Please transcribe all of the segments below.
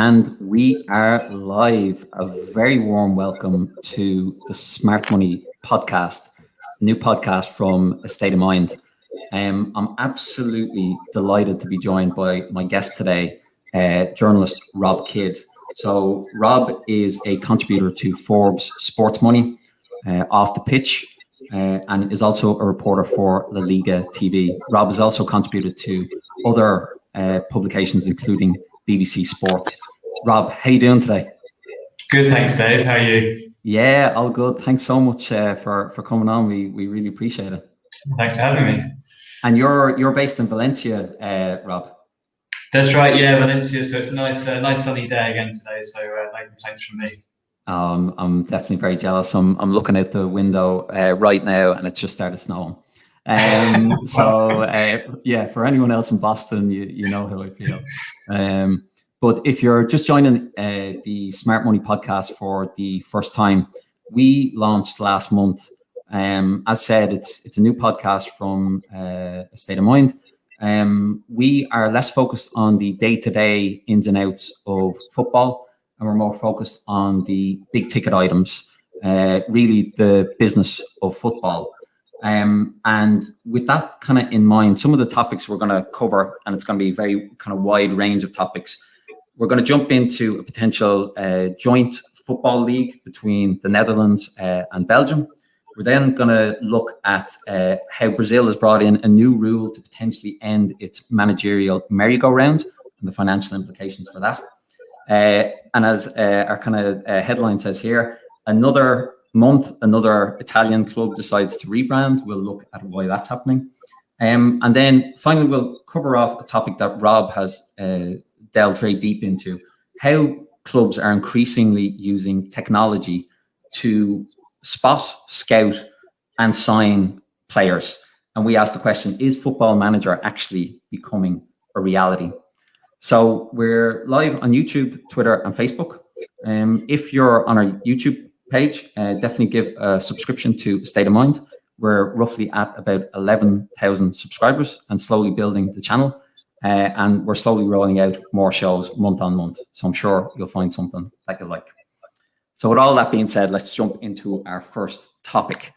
And we are live. A very warm welcome to the Smart Money podcast, a new podcast from A State of Mind. I'm absolutely delighted to be joined by my guest today, journalist Rob Kidd. So, Rob is a contributor to Forbes Sports Money, Off the Pitch, and is also a reporter for La Liga TV. Rob has also contributed to other publications, including BBC Sports. Rob, how you doing today? Good, thanks, Dave. How are you? Yeah, all good. Thanks so much for coming on. We really appreciate it. Thanks for having me. And you're based in Valencia, Rob. That's right. Yeah, Valencia. So it's a nice sunny day again today. So thanks from me. I'm definitely very jealous. I'm looking out the window right now, and it's just started snowing. Yeah, for anyone else in Boston, you know how I feel. But if you're just joining the Smart Money podcast for the first time, we launched last month. As said, it's a new podcast from A State of Mind. We are less focused on the day-to-day ins and outs of football, and we're more focused on the big ticket items, really the business of football. And with that kind of in mind, some of the topics we're going to cover, and it's going to be a very kind of wide range of topics. We're going to jump into a potential joint football league between the Netherlands and Belgium. We're then going to look at how Brazil has brought in a new rule to potentially end its managerial merry-go-round and the financial implications for that. And as our kind of headline says here, another month, another Italian club decides to rebrand. We'll look at why that's happening. And then finally, we'll cover off a topic that Rob has delved very deep into, how clubs are increasingly using technology to spot, scout, and sign players. And we asked the question, is Football Manager actually becoming a reality? So we're live on YouTube, Twitter, and Facebook. If you're on our YouTube page, definitely give a subscription to State of Mind. We're roughly at about 11,000 subscribers and slowly building the channel. And we're slowly rolling out more shows month on month. So I'm sure you'll find something that you like. So with all that being said, let's jump into our first topic.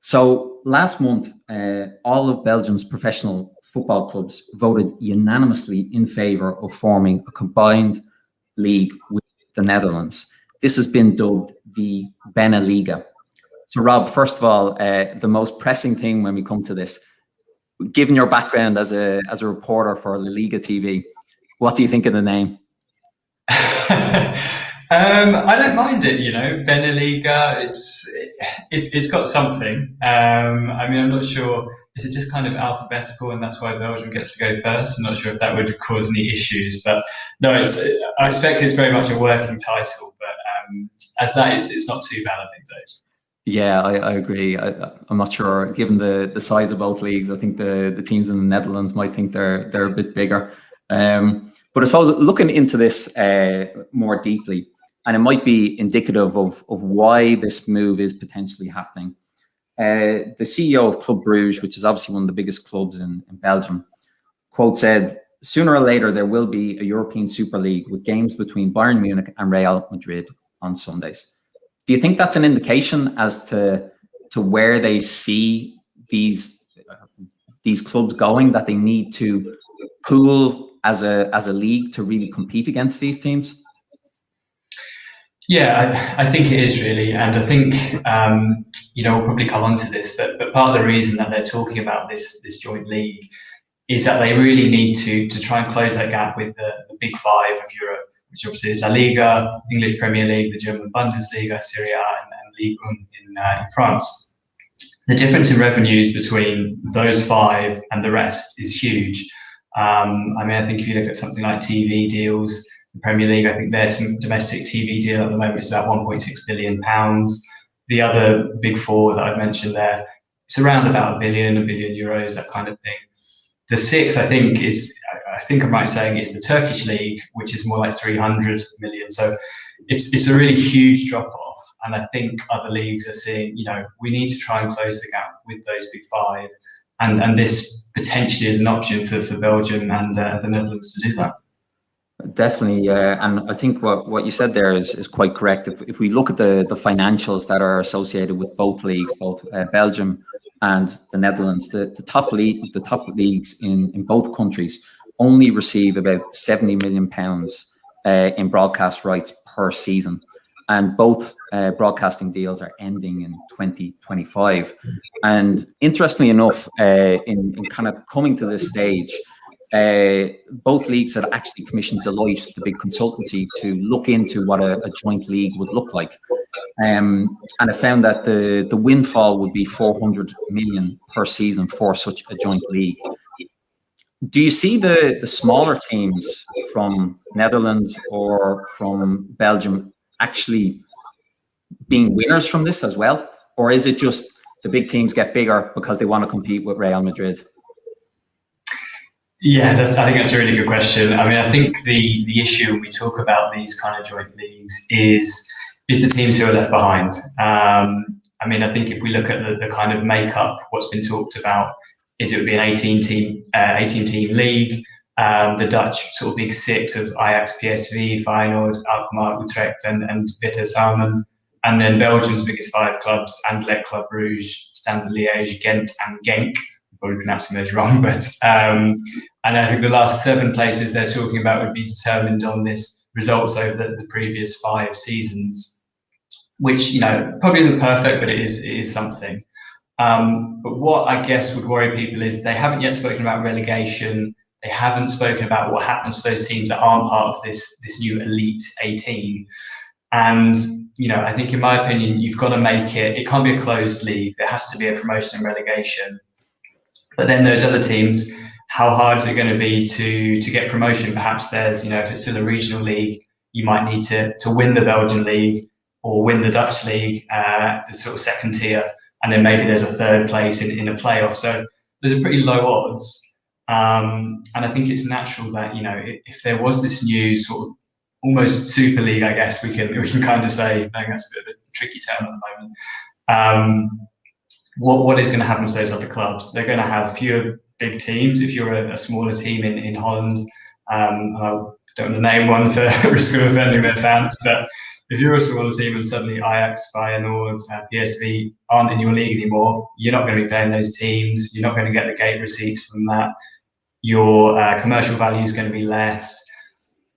So last month, all of Belgium's professional football clubs voted unanimously in favor of forming a combined league with the Netherlands. This has been dubbed the Liga. So Rob, first of all, the most pressing thing when we come to this, given your background as a reporter for La Liga TV, what do you think of the name? I don't mind it, Liga. It's got something. I mean, I'm not sure. Is it just kind of alphabetical, and that's why Belgium gets to go first? I'm not sure if that would cause any issues, but no, I expect it's very much a working title. But as that is, it's not too bad, I think, Dave. Yeah, I agree. I'm not sure, given the size of both leagues. I think the teams in the Netherlands might think they're a bit bigger. But I suppose looking into this more deeply, and it might be indicative of why this move is potentially happening. The CEO of Club Brugge, which is obviously one of the biggest clubs in Belgium, quote said, "Sooner or later there will be a European Super League with games between Bayern Munich and Real Madrid on Sundays." Do you think that's an indication as to where they see these clubs going, that they need to pool as a league to really compete against these teams? Yeah, I think it is really, and I think we'll probably come on to this, but part of the reason that they're talking about this joint league is that they really need to try and close that gap with the big five of Europe, which obviously is La Liga, English Premier League, the German Bundesliga, Serie A, and Ligue in France. The difference in revenues between those five and the rest is huge. I mean, I think if you look at something like TV deals, the Premier League, I think their domestic TV deal at the moment is about £1.6 billion. The other big four that I've mentioned there, it's around about €1 billion, euros, that kind of thing. The sixth, I think I'm right in saying, is the Turkish league, which is more like 300 million. So it's a really huge drop off. And I think other leagues are seeing, we need to try and close the gap with those big five. And this potentially is an option for Belgium and the Netherlands to do that. Definitely, and I think what you said there is quite correct. If we look at the financials that are associated with both leagues, both Belgium and the Netherlands, the top leagues in both countries only receive about 70 million pounds in broadcast rights per season, and both broadcasting deals are ending in 2025. And interestingly enough, in kind of coming to this stage, both leagues had actually commissioned Deloitte, the big consultancy, to look into what a joint league would look like. And I found that the windfall would be 400 million per season for such a joint league. Do you see the smaller teams from Netherlands or from Belgium actually being winners from this as well? Or is it just the big teams get bigger because they want to compete with Real Madrid? Yeah, I think that's a really good question. I mean, I think the issue when we talk about these kind of joint leagues is the teams who are left behind. I mean, I think if we look at the kind of makeup, what's been talked about is it would be an 18 team league. The Dutch sort of big six of Ajax, PSV, Feyenoord, Alkmaar, Utrecht, and Vitesse Arnhem. And then Belgium's biggest five clubs: Anderlecht, Club Brugge, Standard Liège, Ghent, and Genk. Probably pronouncing those wrong, but and I think the last 7 places they're talking about would be determined on this results over the previous 5 seasons, which, you know, probably isn't perfect, but it is something. But what I guess would worry people is they haven't yet spoken about relegation. They haven't spoken about what happens to those teams that aren't part of this new elite 18. And, you know, I think in my opinion, you've got to make it can't be a closed league. There has to be a promotion and relegation. But then those other teams, how hard is it going to be to get promotion? Perhaps there's, you know, if it's still a regional league, you might need to win the Belgian league or win the Dutch league, the sort of second tier, and then maybe there's a third place in a playoff. So there's a pretty low odds. And I think it's natural that, you know, if there was this new sort of almost super league, I guess we can kind of say, I think that's a bit of a tricky term at the moment. What is going to happen to those other clubs? They're going to have fewer big teams. If you're a smaller team in Holland, I don't want to name one for risk of offending their fans, but if you're a smaller team and suddenly Ajax, Feyenoord, PSV aren't in your league anymore, you're not going to be playing those teams. You're not going to get the gate receipts from that. Your commercial value is going to be less.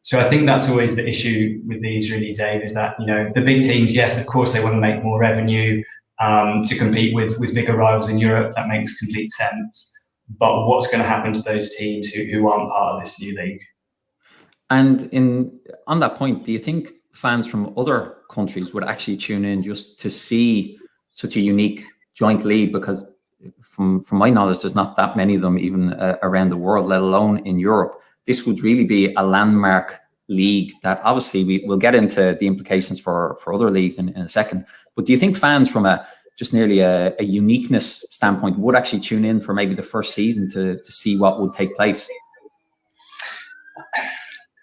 So I think that's always the issue with these, really, Dave, is that, you know, the big teams, yes, of course, they want to make more revenue to compete with bigger rivals in Europe. That makes complete sense. But what's going to happen to those teams who aren't part of this new league? And on that point, do you think fans from other countries would actually tune in just to see such a unique joint league? Because from my knowledge, there's not that many of them even around the world, let alone in Europe. This would really be a landmark league that obviously we'll get into the implications for other leagues in a second. But do you think fans from just nearly a uniqueness standpoint would actually tune in for maybe the first season to see what would take place?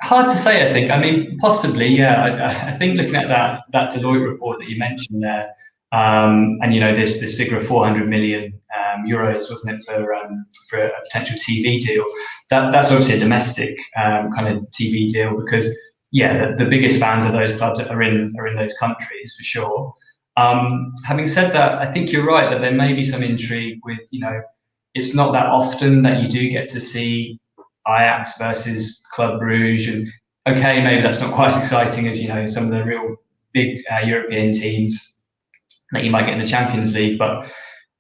Hard to say, I think. I mean, possibly, yeah. I think looking at that Deloitte report that you mentioned there, and, you know, this figure of 400 million euros, wasn't it, for a potential TV deal? That's obviously a domestic kind of TV deal, because, yeah, the biggest fans of those clubs are in those countries for sure. Having said that, I think you're right that there may be some intrigue with, you know, it's not that often that you do get to see Ajax versus Club Brugge, and okay, maybe that's not quite as exciting as, you know, some of the real big European teams that you might get in the Champions League, but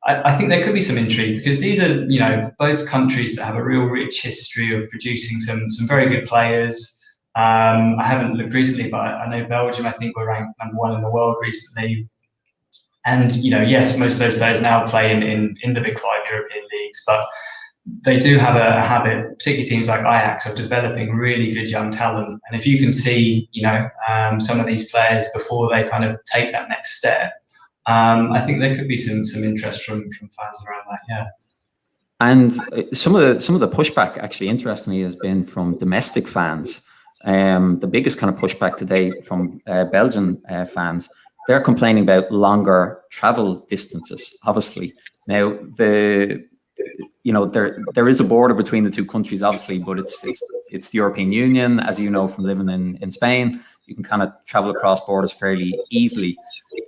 I think there could be some intrigue, because these are, you know, both countries that have a real rich history of producing some very good players. I haven't looked recently, but I know Belgium, I think, were ranked #1 in the world recently. And, you know, yes, most of those players now play in the big 5 European leagues, but they do have a habit, particularly teams like Ajax, of developing really good young talent. And if you can see, you know, some of these players before they kind of take that next step, I think there could be some interest from fans around that. Yeah. And some of the pushback, actually, interestingly, has been from domestic fans. The biggest kind of pushback today from Belgian fans, they're complaining about longer travel distances. Obviously, now the there is a border between the two countries, obviously, but it's the European Union, as you know from living in Spain. You can kind of travel across borders fairly easily.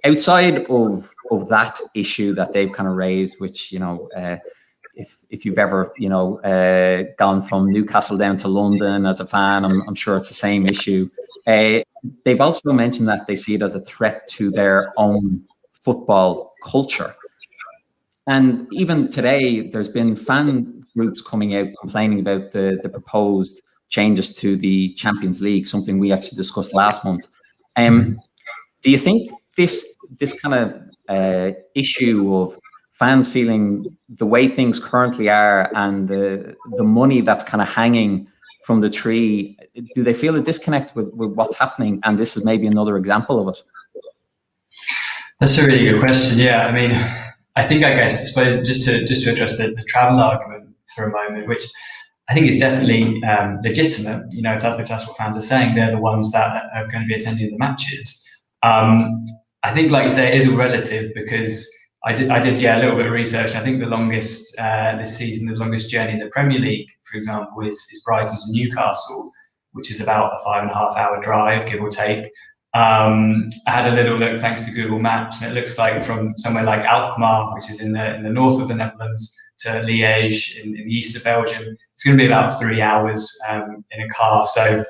Outside of that issue that they've kind of raised, which if you've ever gone from Newcastle down to London as a fan, I'm sure it's the same issue. They've also mentioned that they see it as a threat to their own football culture. And even today, there's been fan groups coming out complaining about the proposed changes to the Champions League, something we actually discussed last month. Do you think this kind of issue of fans feeling the way things currently are and the money that's kind of hanging from the tree, do they feel a disconnect with what's happening? And this is maybe another example of it. That's a really good question. Yeah, I mean, I suppose just to address the travel argument for a moment, which I think is definitely legitimate. If that's what fans are saying, they're the ones that are going to be attending the matches. I think, like you say, it is all relative, because I did a little bit of research. I think the longest this season, the longest journey in the Premier League, for example, is Brighton to Newcastle, which is about a 5.5 hour drive, give or take. I had a little look thanks to Google Maps, and it looks like from somewhere like Alkmaar, which is in the north of the Netherlands, to Liège in the east of Belgium, it's going to be about 3 hours in a car. So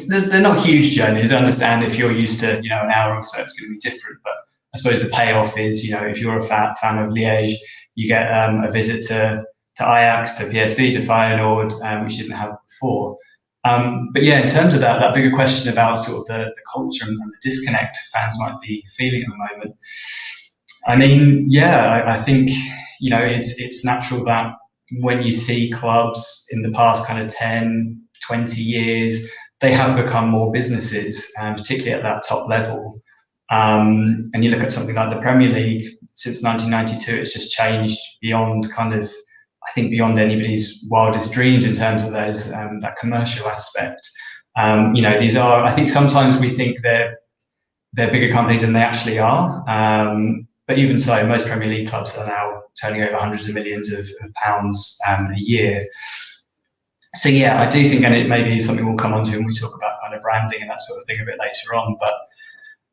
they're not huge journeys. I understand if you're used to an hour or so, it's going to be different. But I suppose the payoff is, if you're a fan of Liège, you get a visit to Ajax, to PSV, to Feyenoord, which you didn't have before. But yeah, in terms of that bigger question about sort of the culture and the disconnect fans might be feeling at the moment. I mean, yeah, I think, it's natural that when you see clubs in the past kind of 10, 20 years, they have become more businesses, particularly at that top level. And you look at something like the Premier League, since 1992, it's just changed beyond beyond anybody's wildest dreams in terms of those that commercial aspect. These are, I think sometimes we think they're bigger companies than they actually are. But even so, most Premier League clubs are now turning over hundreds of millions of pounds a year. So yeah, I do think, and it may be something we'll come on to when we talk about kind of branding and that sort of thing a bit later on, but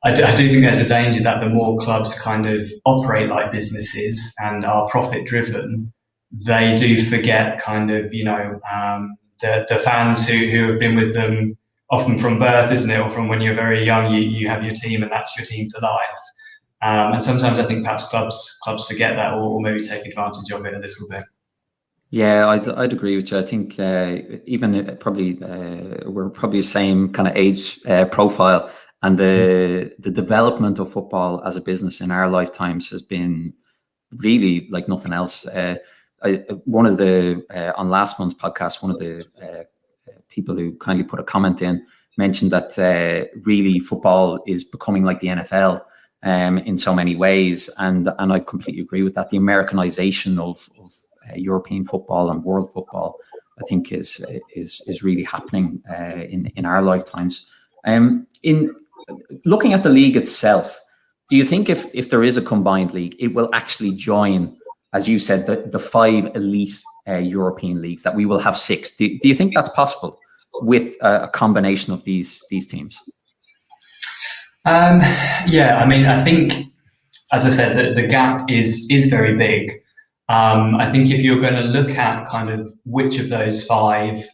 I do think there's a danger that the more clubs kind of operate like businesses and are profit driven, they do forget kind of, the fans who have been with them often from birth, isn't it? Or from when you're very young, you have your team and that's your team for life. And sometimes I think perhaps clubs forget that, or maybe take advantage of it a little bit. Yeah, I'd agree with you. I think even probably we're probably the same kind of age profile, and the development of football as a business in our lifetimes has been really like nothing else. One of the on last month's podcast, one of the people who kindly put a comment in mentioned that really football is becoming like the NFL in so many ways, and I completely agree with that. The Americanization of European football and world football, I think, is really happening in our lifetimes. In looking at the league itself, do you think if there is a combined league, it will actually join, as you said, the 5 elite European leagues, that we will have 6? Do you think that's possible with a combination of these teams? Yeah, I mean, I think, as I said, the gap is very big. I think if you're going to look at kind of which of those 5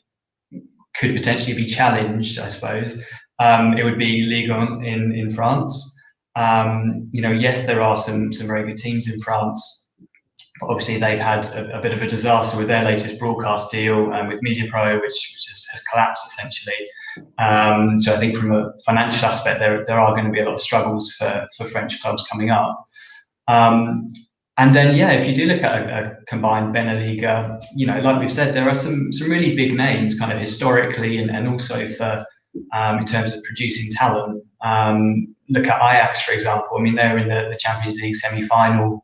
could potentially be challenged, I suppose, it would be Ligue in France. Yes, there are some very good teams in France. But obviously, they've had a bit of a disaster with their latest broadcast deal with MediaPro, which has collapsed essentially. So I think from a financial aspect, there are going to be a lot of struggles for French clubs coming up. And then, yeah, if you do look at a combined Beneliga, like we've said, there are some really big names kind of historically and also for in terms of producing talent. Look at Ajax, for example. I mean, they're in the Champions League semi-final,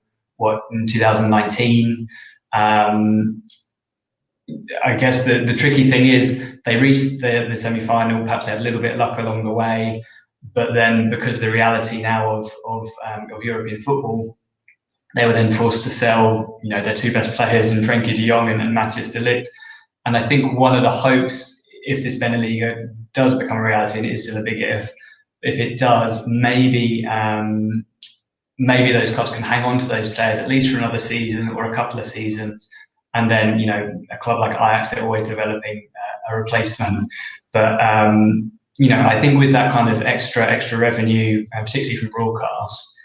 in 2019. I guess the tricky thing is they reached the semi-final. Perhaps they had a little bit of luck along the way, but then because of the reality now of European football, they were then forced to sell, their two best players in Frenkie de Jong and Matthias de Ligt. And I think one of the hopes, if this Beneliga does become a reality, and it is still a big if it does, maybe those clubs can hang on to those players at least for another season or a couple of seasons. And then, a club like Ajax, they're always developing a replacement. But, I think with that kind of extra revenue, particularly from broadcast,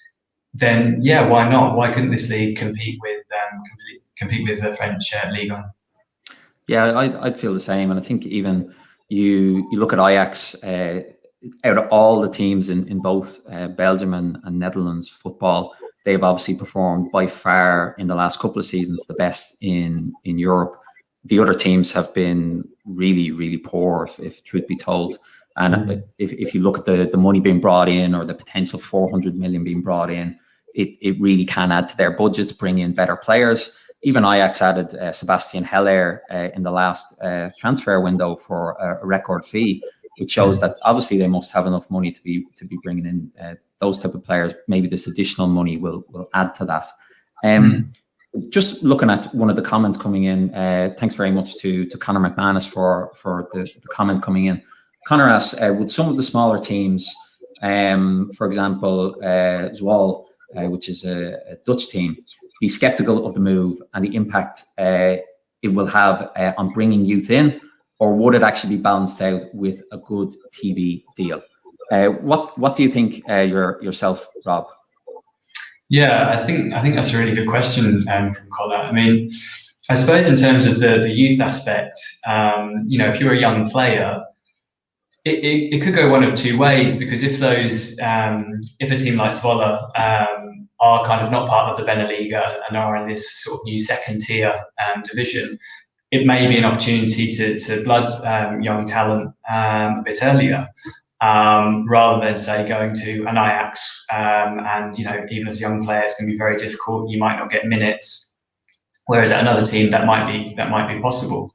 then yeah, why not? Why couldn't this league compete with the French Ligue? Yeah, I'd feel the same, and I think even you look at Ajax. Out of all the teams in both Belgium and Netherlands football, they've obviously performed by far in the last couple of seasons the best in Europe. The other teams have been really, really poor, if truth be told. And if you look at the money being brought in, or the potential 400 million being brought in, it really can add to their budgets, bring in better players. Even Ajax added Sebastian Haller in the last transfer window for a record fee, which shows that obviously they must have enough money to be bringing in those type of players. Maybe this additional money will add to that. Just looking at one of the comments coming in, thanks very much to Conor McManus for the comment coming in. Conor asks, would some of the smaller teams, for example, Zwolle, which is a Dutch team, be skeptical of the move and the impact it will have on bringing youth in, or would it actually be balanced out with a good TV deal? What do you think yourself, Rob? Yeah, I think that's a really good question from Colin. I mean, I suppose in terms of the youth aspect, if you're a young player, it could go one of two ways, because if a team like Zwolle are kind of not part of the Beneliga and are in this sort of new second tier division, it may be an opportunity to blood young talent a bit earlier, rather than say going to an Ajax, and even as a young player, it's going to be very difficult. You might not get minutes, whereas at another team that might be possible.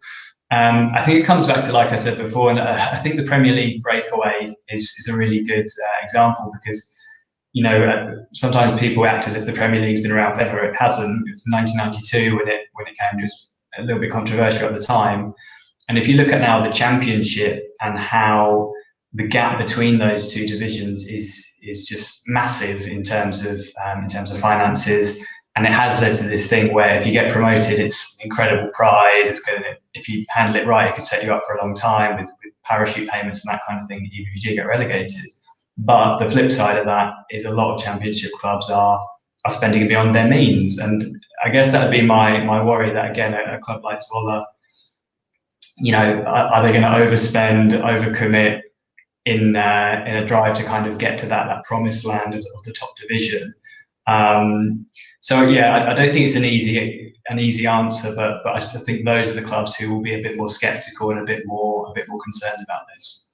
I think it comes back to, like I said before, and I think the Premier League breakaway is a really good example, because sometimes people act as if the Premier League's been around forever. It hasn't. It was 1992 when it came. It was a little bit controversial at the time. And if you look at now the Championship and how the gap between those two divisions is just massive in terms of finances. And it has led to this thing where if you get promoted, it's an incredible prize. It's going to, if you handle it right, it could set you up for a long time with parachute payments and that kind of thing, even if you do get relegated. But the flip side of that is a lot of Championship clubs are spending beyond their means. And I guess that would be my worry, that again, a club like Zwolle, are they going to overspend, overcommit in a drive to kind of get to that promised land of the top division? So yeah, I don't think it's an easy answer, but I think those are the clubs who will be a bit more sceptical and a bit more concerned about this.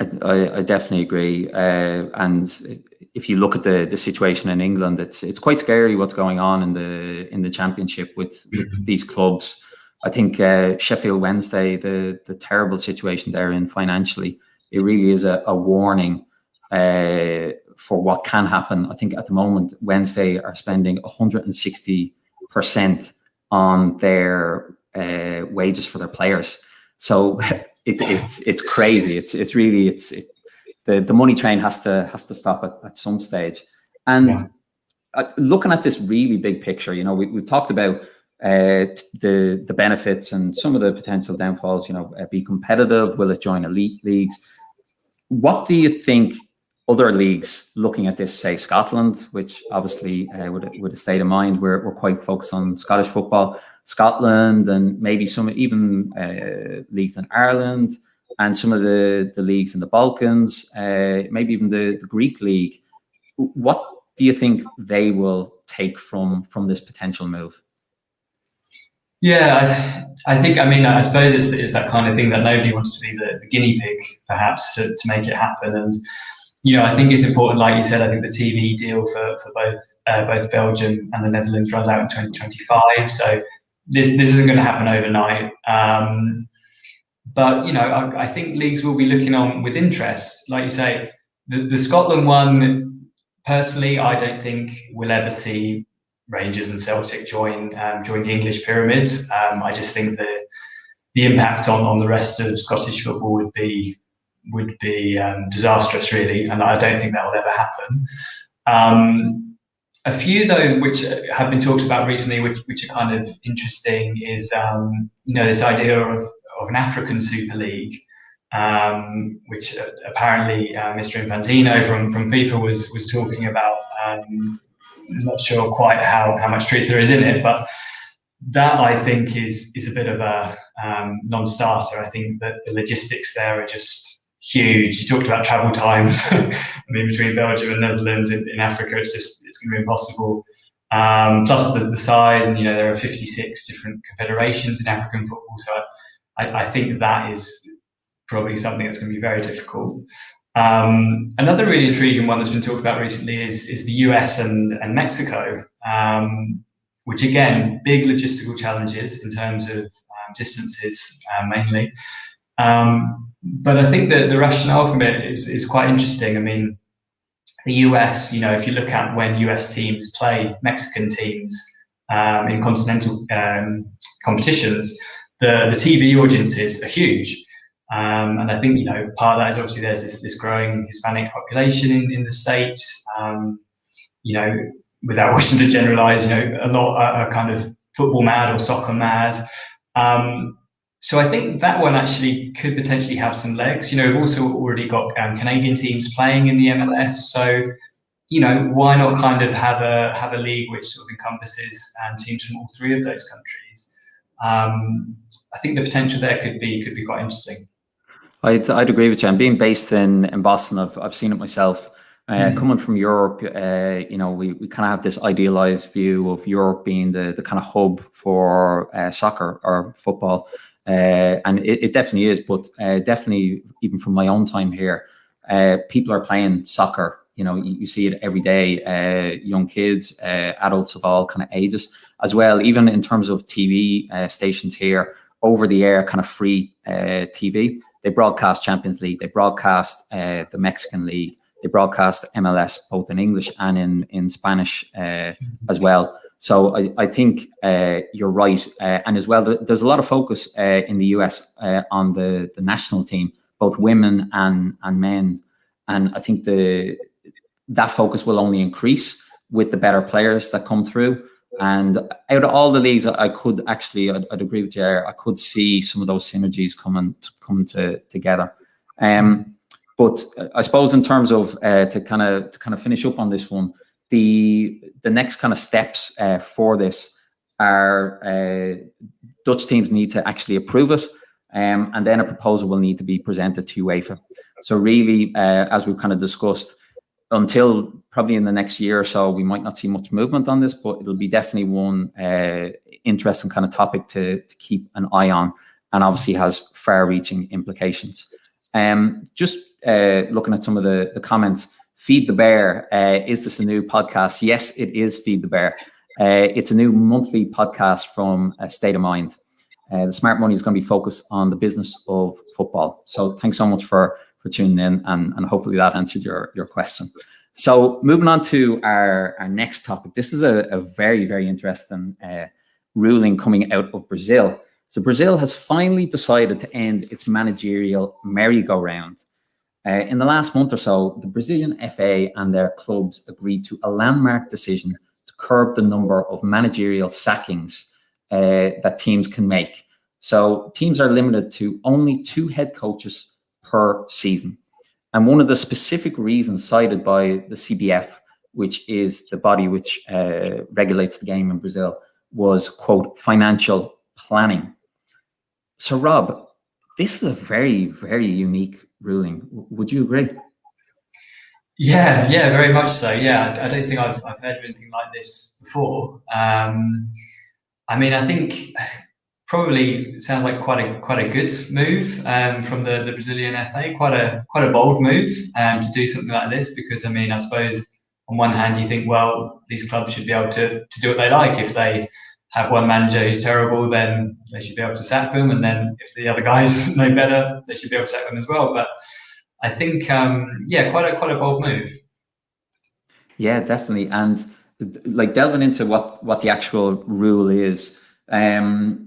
I definitely agree, and if you look at the situation in England, it's quite scary what's going on in the Championship with these clubs. I think Sheffield Wednesday, the terrible situation they're in financially, it really is a warning for what can happen. I think at the moment, Wednesday are spending 160% on their wages for their players. So it's crazy. It's really the money train has to stop at some stage. And looking at this really big picture, we've talked about the benefits and some of the potential downfalls. Be competitive. Will it join elite leagues? What do you think other leagues looking at this, say Scotland, which obviously with a state of mind, we're quite focused on Scottish football, Scotland, and maybe some even leagues in Ireland, and some of the leagues in the Balkans, maybe even the Greek league. What do you think they will take from this potential move? Yeah, I think, I suppose it's that kind of thing that nobody wants to be the guinea pig, perhaps, to make it happen. And I think it's important, like you said. I think the TV deal for both Belgium and the Netherlands runs out in 2025. So this isn't going to happen overnight. But I think leagues will be looking on with interest. Like you say, the Scotland one, personally, I don't think we'll ever see Rangers and Celtic join the English pyramid. I just think the impact on the rest of Scottish football would be disastrous, really, and I don't think that will ever happen. A few, though, which have been talked about recently, which are kind of interesting, is this idea of an African Super League, which apparently Mr. Infantino from FIFA was talking about. I'm not sure quite how much truth there is in it, but that, I think, is a bit of a non-starter. I think that the logistics there are just huge. You talked about travel times. I mean, between Belgium and Netherlands in Africa, it's going to be impossible. Plus the size, and there are 56 different confederations in African football. So I think that is probably something that's going to be very difficult. Another really intriguing one that's been talked about recently is the US and Mexico, which, again, big logistical challenges in terms of distances mainly. But I think that the rationale from it is quite interesting. I mean, the US, if you look at when US teams play Mexican teams in continental competitions, the TV audiences are huge. And I think, part of that is obviously there's this growing Hispanic population in the States. Without wishing to generalize, a lot are kind of football mad or soccer mad. So I think that one actually could potentially have some legs. We've also already got Canadian teams playing in the MLS. So, why not kind of have a league which sort of encompasses teams from all three of those countries? I think the potential there could be quite interesting. I'd agree with you. And being based in Boston, I've seen it myself. Coming from Europe, we kind of have this idealized view of Europe being the kind of hub for soccer or football. And it definitely is, but definitely even from my own time here, people are playing soccer. You see it every day. Young kids, adults of all kind of ages as well. Even in terms of TV stations here, over the air, kind of free TV, they broadcast Champions League, they broadcast the Mexican League, they broadcast MLS both in English and in Spanish as well. So I think you're right. And as well, there's a lot of focus in the US on the national team, both women and men. And I think that focus will only increase with the better players that come through. And out of all the leagues, I'd agree with you. I could see some of those synergies coming together. But I suppose in terms of to kind of finish up on this one, the next kind of steps for this are Dutch teams need to actually approve it, and then a proposal will need to be presented to UEFA. So really, as we've kind of discussed, until probably in the next year or so, we might not see much movement on this, but it'll be definitely one interesting kind of topic to keep an eye on, and obviously has far-reaching implications. Just looking at some of the comments, Feed the Bear, is this a new podcast? Yes, it is Feed the Bear. It's a new monthly podcast from State of Mind. The Smart Money is going to be focused on the business of football. So thanks so much for tuning in, and hopefully that answered your question. So moving on to our next topic. This is a very, very interesting ruling coming out of Brazil. So Brazil has finally decided to end its managerial merry-go-round. In the last month or so, the Brazilian FA and their clubs agreed to a landmark decision to curb the number of managerial sackings that teams can make. So teams are limited to only 2 head coaches per season. And one of the specific reasons cited by the CBF, which is the body which regulates the game in Brazil, was, quote, financial planning. So, Rob, this is a very, very unique ruling. Would you agree? Yeah, very much so. Yeah, I don't think I've heard of anything like this before. I mean, I think probably sounds like quite a good move from the Brazilian FA. Quite a bold move to do something like this, because I mean, I suppose on one hand you think, well, these clubs should be able to do what they like. If they have one manager who's terrible, then they should be able to sack them, and then if the other guys know better, they should be able to sack them as well. But I think, quite a bold move. Yeah, definitely. And like delving into what the actual rule is,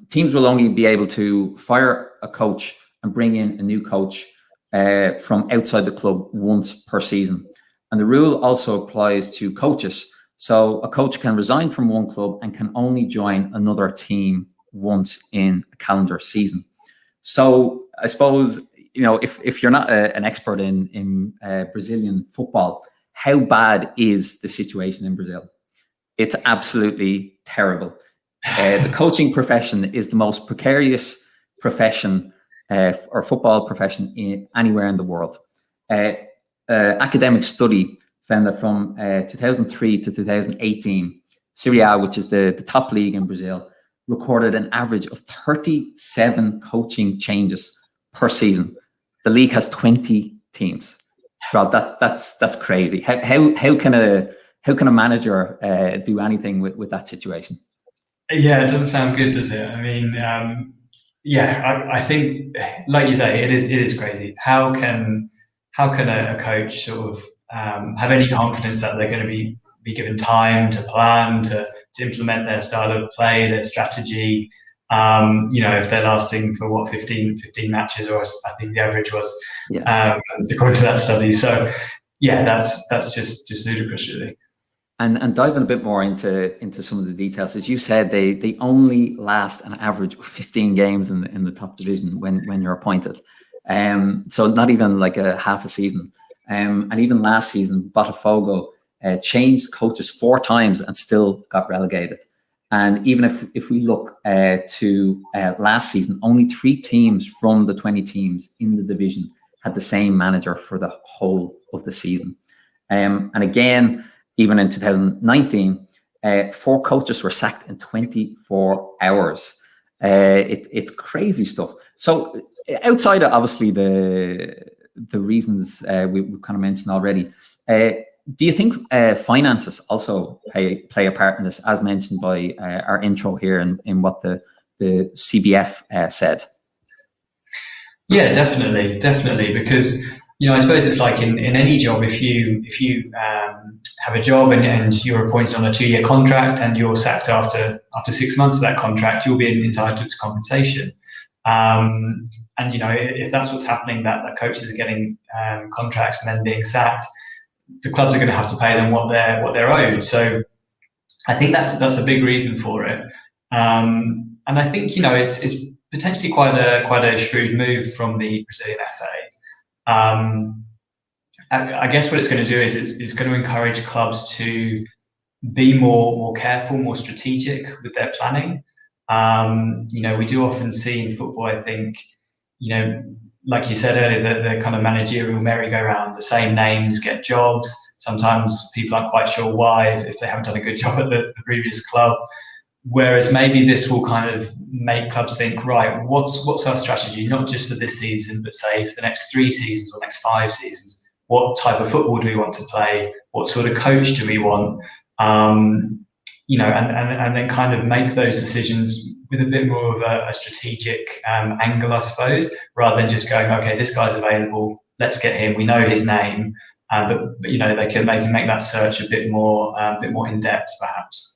teams will only be able to fire a coach and bring in a new coach from outside the club once per season. And the rule also applies to coaches. So a coach can resign from one club and can only join another team once in a calendar season. So I suppose, if you're not an expert in Brazilian football, how bad is the situation in Brazil? It's absolutely terrible. The coaching profession is the most precarious profession or football profession anywhere in the world. Academic study found that from 2003 to 2018, Serie A, which is the top league in Brazil, recorded an average of 37 coaching changes per season. The league has 20 teams. Rob, that's crazy. How can a manager do anything with that situation? Yeah, it doesn't sound good, does it? I mean, I think, like you say, it is crazy. How can a coach sort of have any confidence that they're going to be given time to plan, to implement their style of play, their strategy? If they're lasting for 15 matches, or I think the average was, according to that study. So yeah, that's just ludicrous, really. And diving a bit more into some of the details, as you said, they only last an average of 15 games in the top division when you're appointed. So not even like a half a season. And even last season, Botafogo changed coaches 4 times and still got relegated. And even if we look to last season, only 3 teams from the 20 teams in the division had the same manager for the whole of the season. And again, even in 2019, 4 coaches were sacked in 24 hours. It's crazy stuff. So outside of obviously the reasons we've kind of mentioned already, do you think finances also play a part in this, as mentioned by our intro here in what the CBF said? Yeah, definitely, because I suppose it's like in any job, if you have a job and you're appointed on a 2-year contract and you're sacked after 6 months of that contract, you'll be entitled to compensation. And if that's what's happening, that coaches are getting contracts and then being sacked, the clubs are going to have to pay them what they're owed. So I think that's a big reason for it. And I think it's potentially quite a shrewd move from the Brazilian FA. I guess what it's going to do is it's going to encourage clubs to be more careful, more strategic with their planning. We do often see in football, I think, like you said earlier, the kind of managerial merry-go-round, the same names get jobs. Sometimes people aren't quite sure why, if they haven't done a good job at the previous club. Whereas maybe this will kind of make clubs think, right, what's our strategy, not just for this season, but say for the next 3 seasons or next 5 seasons. What type of football do we want to play? What sort of coach do we want? And then kind of make those decisions with a bit more of a strategic angle, I suppose, rather than just going, okay, this guy's available, let's get him. We know his name, but they can make that search a bit more in depth, perhaps.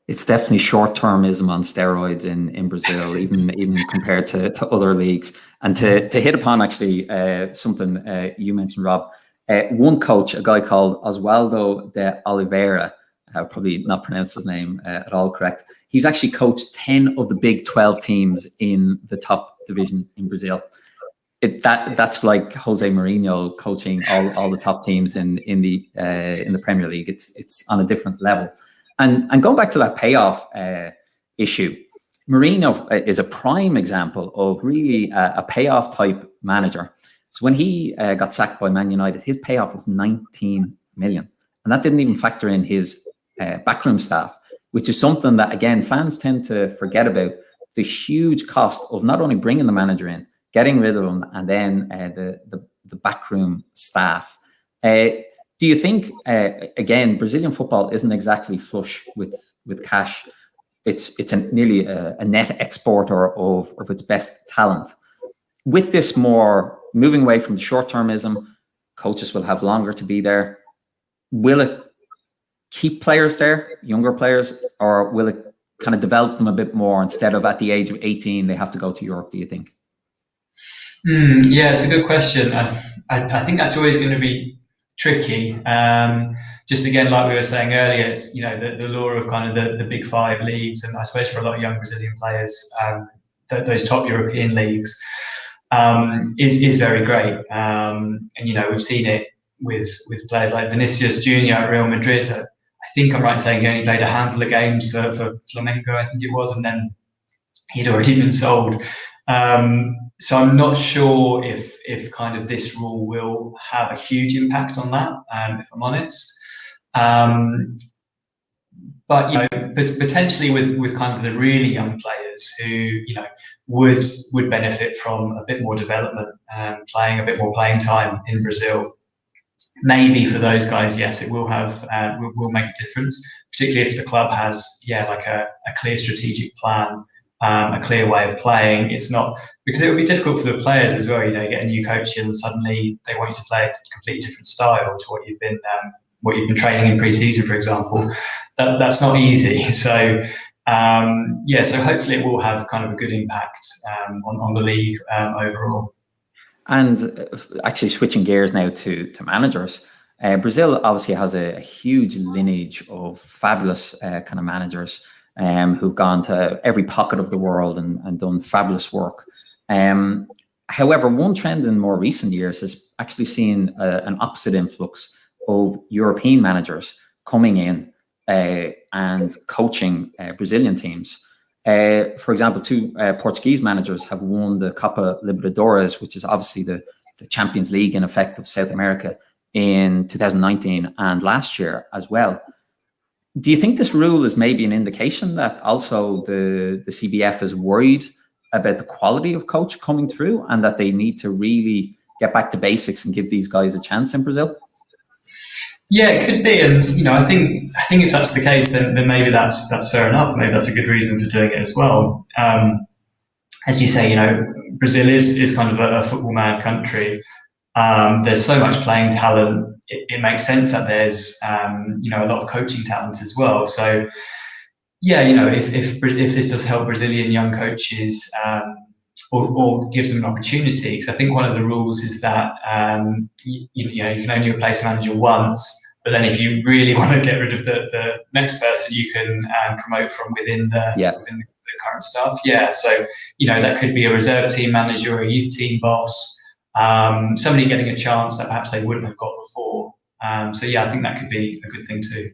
It's definitely short-termism on steroids in Brazil, even compared to other leagues. And to hit upon actually something you mentioned, Rob, one coach, a guy called Oswaldo de Oliveira, probably not pronounced his name at all correct. He's actually coached 10 of the big 12 teams in the top division in Brazil. That's like Jose Mourinho coaching all the top teams in the Premier League. It's on a different level. And going back to that payoff issue, Mourinho is a prime example of really a payoff type manager. So when he got sacked by Man United, his payoff was 19 million. And that didn't even factor in his backroom staff, which is something that, again, fans tend to forget about. The huge cost of not only bringing the manager in, getting rid of him, and then the backroom staff. Do you think, again, Brazilian football isn't exactly flush with cash? It's nearly a net exporter of its best talent. With this more moving away from the short-termism, coaches will have longer to be there. Will it keep players there, younger players, or will it kind of develop them a bit more instead of at the age of 18 they have to go to Europe, do you think? Yeah, it's a good question. I think that's always going to be tricky. Just again, like we were saying earlier, it's the law of kind of the big five leagues, and I suppose for a lot of young Brazilian players, those top European leagues is very great. And we've seen it with players like Vinicius Junior at Real Madrid. I think I'm right in saying he only played a handful of games for Flamengo, I think it was, and then he'd already been sold. So I'm not sure if kind of this rule will have a huge impact on that, if I'm honest. But potentially with kind of the really young players who would benefit from a bit more development and playing a bit more playing time in Brazil. Maybe for those guys, yes, it will have will make a difference, particularly if the club has like a clear strategic plan. A clear way of playing. It's not, because it would be difficult for the players as well. You get a new coach and suddenly they want you to play a completely different style to what you've been training in pre-season, for example. That's not easy. So so hopefully it will have kind of a good impact on the league overall. And actually switching gears now to managers, Brazil obviously has a huge lineage of fabulous kind of managers who've gone to every pocket of the world and done fabulous work. However, one trend in more recent years has actually seen an opposite influx of European managers coming in and coaching Brazilian teams. For example, two Portuguese managers have won the Copa Libertadores, which is obviously the Champions League in effect of South America, in 2019 and last year as well. Do you think this rule is maybe an indication that also the CBF is worried about the quality of coach coming through and that they need to really get back to basics and give these guys a chance in Brazil? Yeah, it could be, and I think if that's the case, then maybe that's fair enough. Maybe that's a good reason for doing it as well. As you say, Brazil is kind of a football mad country. There's so much playing talent. It makes sense that there's a lot of coaching talent as well. So if this does help Brazilian young coaches or gives them an opportunity, because I think one of the rules is that you can only replace a manager once, but then if you really want to get rid of the next person, you can promote from within the current staff. So that could be a reserve team manager or a youth team boss. Somebody getting a chance that perhaps they wouldn't have got before. I think that could be a good thing too.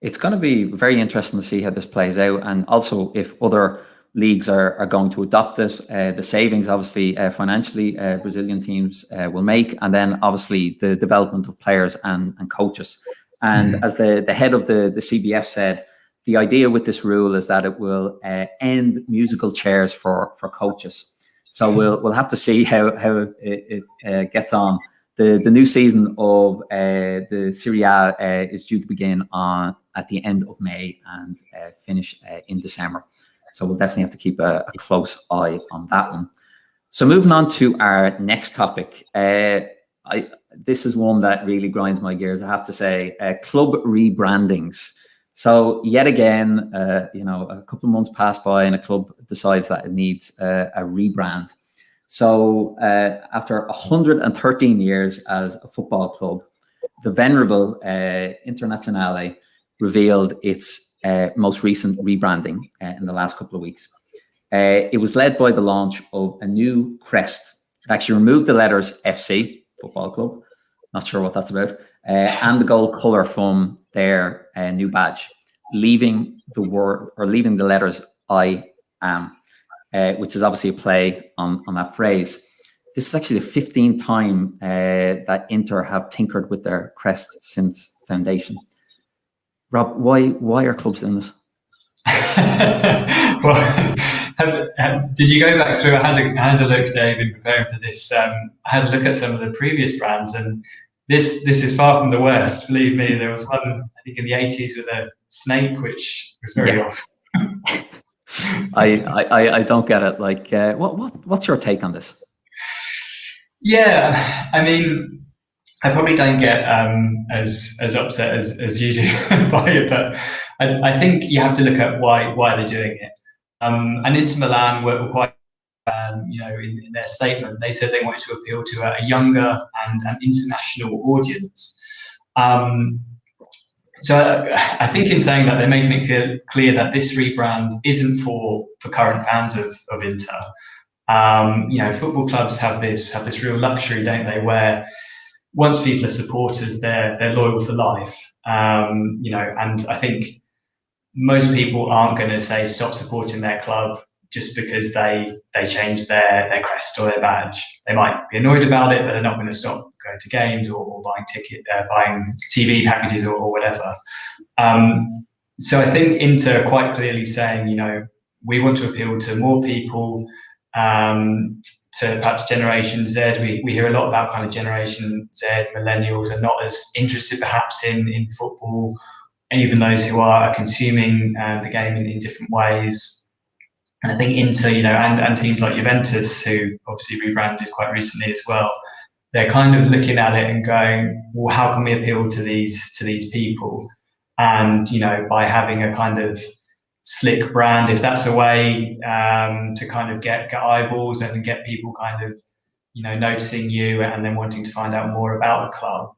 It's going to be very interesting to see how this plays out, and also if other leagues are going to adopt it. The savings, obviously, financially, Brazilian teams will make, and then obviously the development of players and coaches. And as the head of the CBF said, the idea with this rule is that it will end musical chairs for coaches. So we'll have to see how it gets on. The new season of the Serie A is due to begin at the end of May and finish in December. So we'll definitely have to keep a close eye on that one. So moving on to our next topic. This is one that really grinds my gears, I have to say. Club rebrandings. So yet again, a couple of months pass by and a club decides that it needs a rebrand. So after 113 years as a football club, the venerable Internazionale revealed its most recent rebranding in the last couple of weeks. It was led by the launch of a new crest. It actually removed the letters FC, Football Club, not sure what that's about, and the gold colour from their new badge, leaving the letters I am, which is obviously a play on that phrase. This is actually the 15th time that Inter have tinkered with their crest since foundation. Rob, why are clubs doing this? Did you go back through? I had a look, Dave, in preparing for this. I had a look at some of the previous brands, and this is far from the worst. Believe me, there was one I think in the 80s with a snake, which was very awesome. I don't get it. Like, what's your take on this? Yeah, I mean, I probably don't get as upset as you do by it, but I think you have to look at why they're doing it. And Inter Milan were quite, in their statement, they said they wanted to appeal to a younger and an international audience. So I think in saying that, they're making it clear that this rebrand isn't for current fans of Inter. Football clubs have this real luxury, don't they, where once people are supporters, they're loyal for life. And I think most people aren't going to say stop supporting their club just because they changed their crest or their badge. They might be annoyed about it, but they're not going to stop going to games or buying TV packages or whatever. So I think Inter quite clearly saying, we want to appeal to more people, to perhaps Generation Z. We hear a lot about kind of Generation Z, millennials are not as interested perhaps in football, even those who are consuming the game in different ways. And I think Inter, and teams like Juventus, who obviously rebranded quite recently as well, they're kind of looking at it and going, well, how can we appeal to these people? And, by having a kind of slick brand, if that's a way to kind of get eyeballs and get people kind of, noticing you and then wanting to find out more about the club.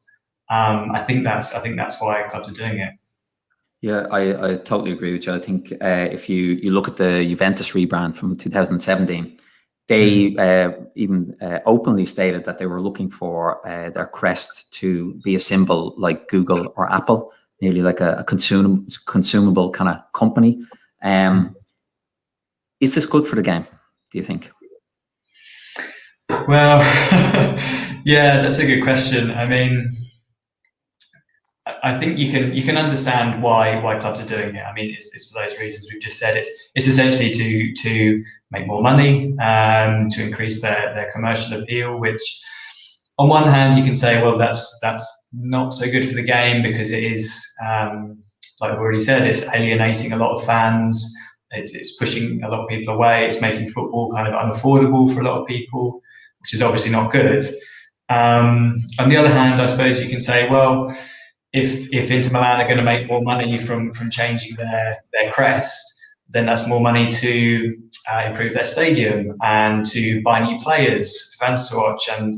I think that's why clubs are doing it. Yeah, I totally agree with you. I think if you look at the Juventus rebrand from 2017, they even openly stated that they were looking for their crest to be a symbol like Google or Apple, nearly like a consumable kind of company. Is this good for the game, do you think? Well, yeah, that's a good question. I mean, I think you can understand why clubs are doing it. I mean, it's for those reasons we've just said. It's essentially to make more money, to increase their commercial appeal. Which, on one hand, you can say, well, that's not so good for the game because it is, like I've already said, it's alienating a lot of fans. It's pushing a lot of people away. It's making football kind of unaffordable for a lot of people, which is obviously not good. On the other hand, I suppose you can say, well, if Inter Milan are going to make more money from changing their crest, then that's more money to improve their stadium and to buy new players, fans to watch, and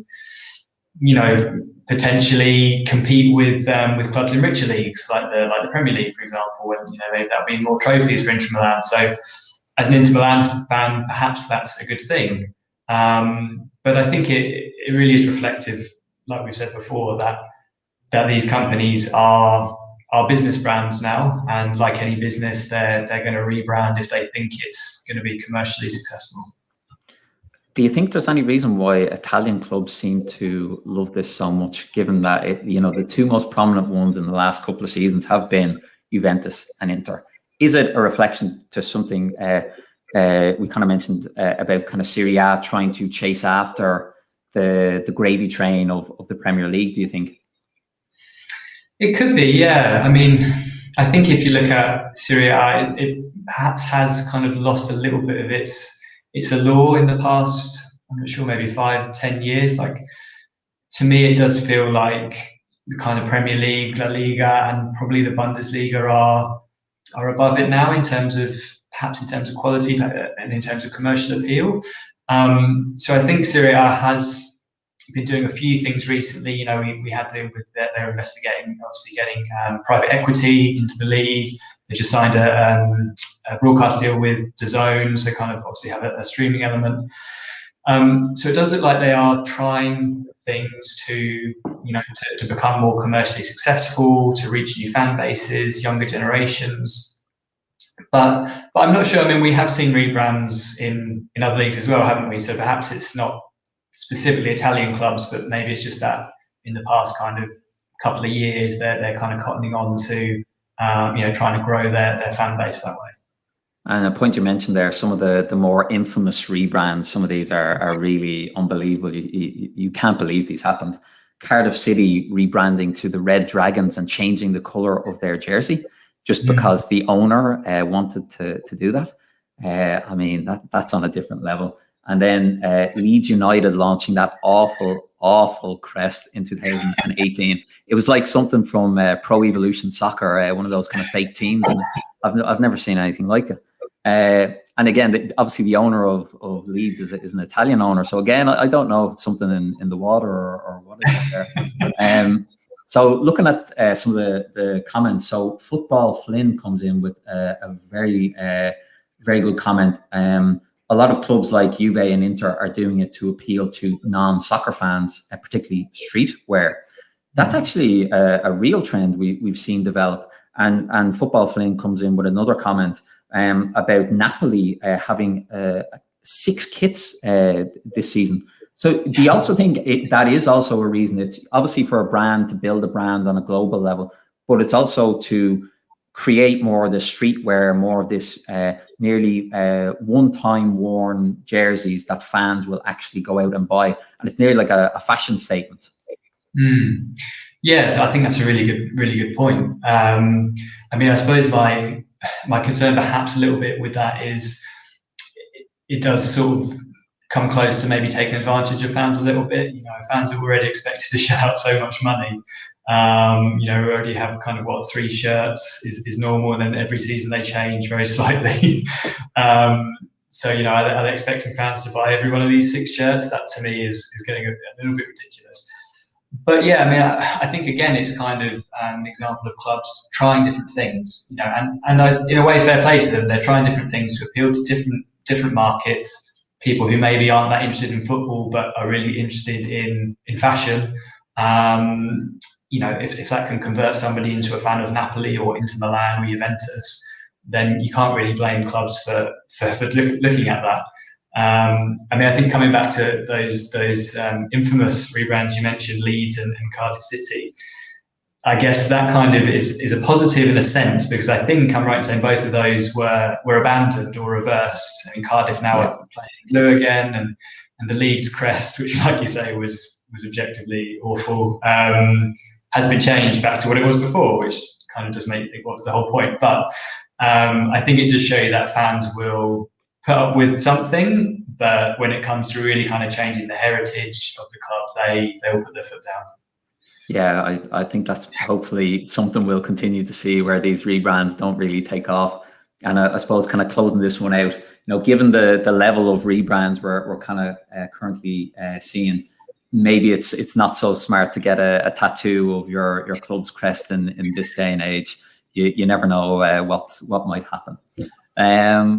potentially compete with clubs in richer leagues like the Premier League, for example, and that'll be more trophies for Inter Milan. So, as an Inter Milan fan, perhaps that's a good thing. But I think it really is reflective, like we've said before, that these companies are business brands now, and like any business, they're going to rebrand if they think it's going to be commercially successful. Do you think there's any reason why Italian clubs seem to love this so much, given that the two most prominent ones in the last couple of seasons have been Juventus and Inter? Is it a reflection to something we kind of mentioned about kind of Serie A trying to chase after the gravy train of the Premier League, do you think? It could be, yeah. I mean, I think if you look at Serie A, it perhaps has kind of lost a little bit of its allure in the past, I'm not sure, maybe 5-10 years. Like, to me, it does feel like the kind of Premier League, La Liga, and probably the Bundesliga are above it now in terms of quality and in terms of commercial appeal. So I think Serie A has been doing a few things recently. We had they're investigating, obviously getting private equity into the league. They just signed a broadcast deal with DAZN, so kind of obviously have a streaming element. So it does look like they are trying things to become more commercially successful, to reach new fan bases, younger generations. But I'm not sure. I mean, we have seen rebrands in other leagues as well, haven't we? So perhaps it's not specifically Italian clubs, but maybe it's just that in the past kind of couple of years they're kind of cottoning on to trying to grow their fan base that way. And a point you mentioned there, some of the more infamous rebrands, some of these are really unbelievable. You can't believe these happened. Cardiff City rebranding to the Red Dragons and changing the colour of their jersey just because the owner wanted to do that. I mean, that's on a different level. And then Leeds United launching that awful crest in 2018. It was like something from Pro Evolution Soccer, one of those kind of fake teams, and I've never seen anything like it. And again, obviously the owner of Leeds is an Italian owner. So again, I don't know if it's something in the water or what it is there. So looking at some of the comments, so Football Flynn comes in with a very good comment. A lot of clubs like Juve and Inter are doing it to appeal to non-soccer fans, particularly streetwear. That's actually a real trend we've seen develop. And Football Flynn comes in with another comment about Napoli having 6 kits this season. So do you also think that is also a reason? It's obviously for a brand to build a brand on a global level, but it's also to create more of the streetwear, more of this nearly one-time worn jerseys that fans will actually go out and buy. And it's nearly like a fashion statement. Yeah, I think that's a really good point. I mean, I suppose my concern perhaps a little bit with that is it does sort of come close to maybe taking advantage of fans a little bit. You know, fans are already expected to shell out so much money. You know, we already have kind of 3 shirts is normal, and then every season they change very slightly. So, you know, are they expecting fans to buy every one of these 6 shirts? That to me is getting a little bit ridiculous. But yeah, I mean, I think again, it's kind of an example of clubs trying different things, you know, and in a way, fair play to them. They're trying different things to appeal to different markets. People who maybe aren't that interested in football but are really interested in fashion. You know, if that can convert somebody into a fan of Napoli or Inter Milan or Juventus, then you can't really blame clubs for looking at that. I mean, I think coming back to those infamous rebrands you mentioned, Leeds and Cardiff City, I guess that kind of is a positive in a sense, because I think I'm right in saying both of those were abandoned or reversed. I mean, Cardiff now are playing blue again, and the Leeds crest, which, like you say, was objectively awful, has been changed back to what it was before, which kind of just makes you think, what's the whole point? But I think it just shows you that fans will put up with something, but when it comes to really kind of changing the heritage of the club, they'll put their foot down. Yeah, I think that's hopefully something we'll continue to see, where these rebrands don't really take off. And I suppose kind of closing this one out, you know, given the level of rebrands we're kind of currently seeing, maybe it's not so smart to get a tattoo of your club's crest in this day and age. You never know what might happen.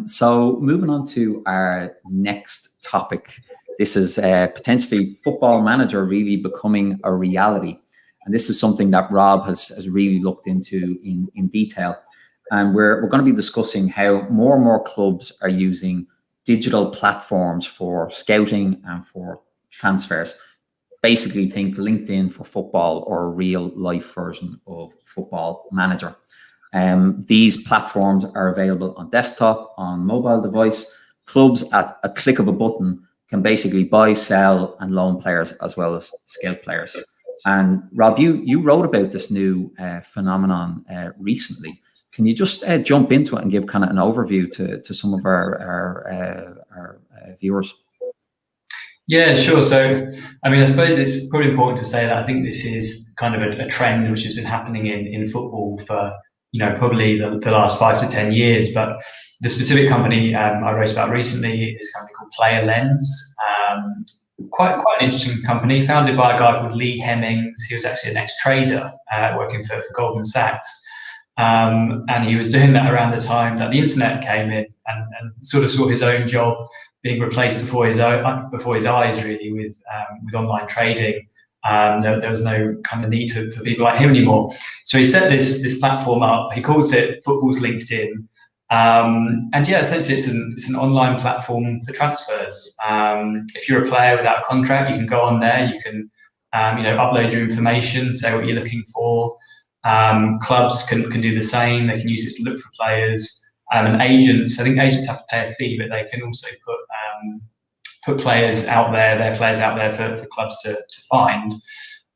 So moving on to our next topic. This is potentially Football Manager really becoming a reality. And this is something that Rob has really looked into in detail. And we're going to be discussing how more and more clubs are using digital platforms for scouting and for transfers. Basically, think LinkedIn for football, or a real life version of Football Manager. These platforms are available on desktop, on mobile device. Clubs at a click of a button can basically buy, sell, and loan players as well as scout players. And Rob, you wrote about this new phenomenon recently. Can you just jump into it and give kind of an overview to some of our viewers? Yeah, sure. So, I mean, I suppose it's probably important to say that I think this is kind of a trend which has been happening in football for, you know, probably the last 5 to 10 years. But the specific company I wrote about recently is a company called Player Lens. Quite an interesting company, founded by a guy called Lee Hemmings. He was actually an ex-trader working for Goldman Sachs. And he was doing that around the time that the internet came in, and sort of saw his own job being replaced before his eyes, really, with online trading. There was no kind of need for people like him anymore. So he set this platform up. He calls it Football's LinkedIn. And yeah, essentially it's an online platform for transfers. If you're a player without a contract, you can go on there. You can upload your information, say what you're looking for. Clubs can do the same. They can use it to look for players. And agents, I think agents have to pay a fee, but they can also put players out there, their players out there for clubs to find.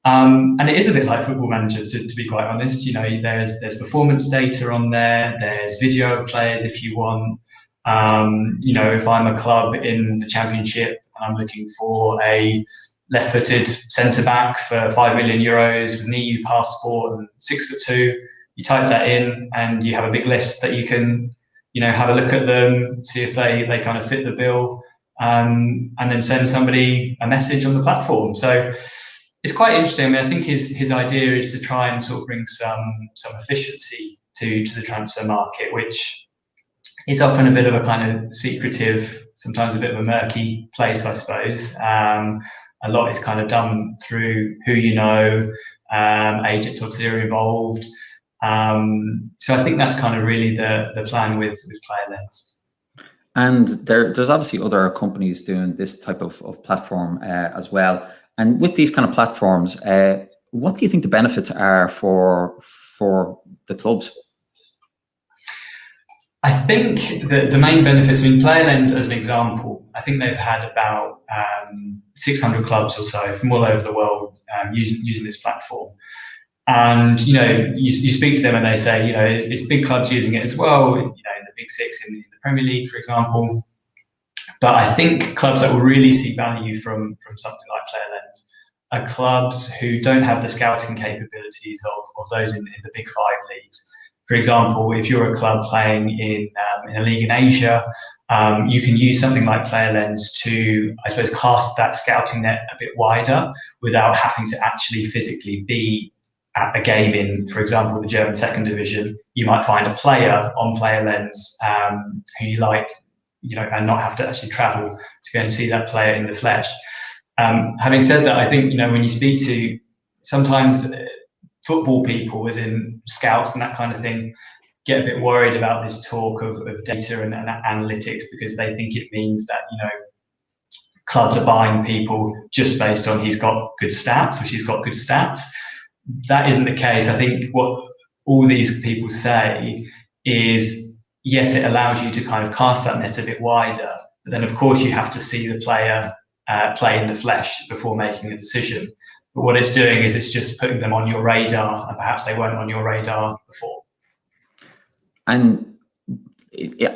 And it is a bit like Football Manager, to be quite honest. You know, there's performance data on there. There's video of players if you want. If I'm a club in the Championship and I'm looking for a left-footed centre-back for €5 million with an EU passport and 6'2", you type that in and you have a big list that you can, have a look at them, see if they kind of fit the bill, and then send somebody a message on the platform. So it's quite interesting. I mean, I think his idea is to try and sort of bring some efficiency to the transfer market, which is often a bit of a kind of secretive, sometimes a bit of a murky place, I suppose. A lot is kind of done through who you know, agents obviously are involved. So I think that's kind of really the plan with Player Lens. And there's obviously other companies doing this type of platform as well. And with these kind of platforms, what do you think the benefits are for the clubs? I think the main benefits, I mean, Player Lens as an example, I think they've had about 600 clubs or so from all over the world using this platform. And, you speak to them and they say, it's big clubs using it as well, the big six in the Premier League, for example. But I think clubs that will really see value from something like Player Lens are clubs who don't have the scouting capabilities of those in the big five leagues. For example, if you're a club playing in a league in Asia, you can use something like Player Lens to, I suppose, cast that scouting net a bit wider without having to actually physically be at a game in, for example, the German second division. You might find a player on Player Lens who you like, and not have to actually travel to go and see that player in the flesh. Having said that, I think, when you speak to sometimes football people, as in scouts and that kind of thing, get a bit worried about this talk of data and analytics, because they think it means that, clubs are buying people just based on he's got good stats or she's got good stats. That isn't the case. I think what all these people say is, yes, it allows you to kind of cast that net a bit wider, but then of course you have to see the player play in the flesh before making a decision. But what it's doing is it's just putting them on your radar, and perhaps they weren't on your radar before. And